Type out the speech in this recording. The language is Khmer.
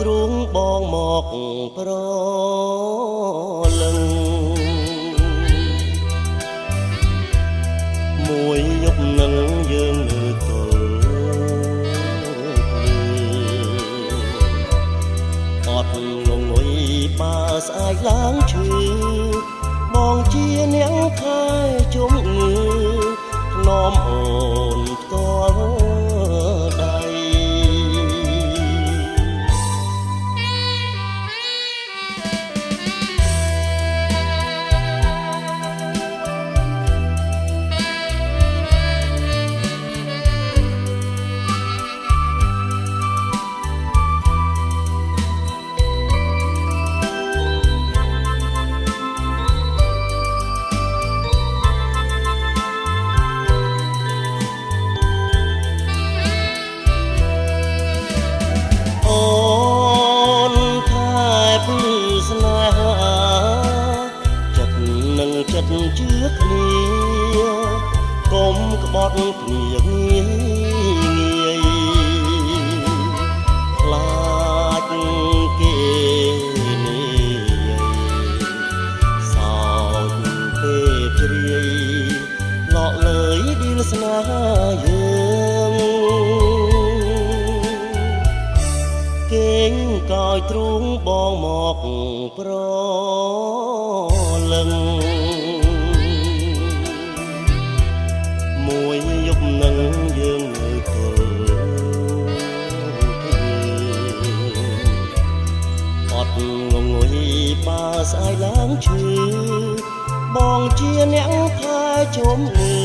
ទ្រូងបងមកប្រលឹងមួយយប់នឹងយើងនៅទល់អត់ងងុយបើស្អែកឡើងឈឺបងជាអ្នកខែជំងឺនាំអូនផ្ទាល់ដៃចិត្តជឿគ្នាកុំក្បត់គ្នាងាយងាយខ្លាចគេនេះសោចពេលជ្រាយឡក់លើយឌីលស្នេហាយើងគេងកោយទ្រូងបងមកប្រលឹងមួយយប់នឹងយើងនៅទល់អត់ងងុយបើស្អែកឡើងឈឺបងជាអ្នកថែជំងឺ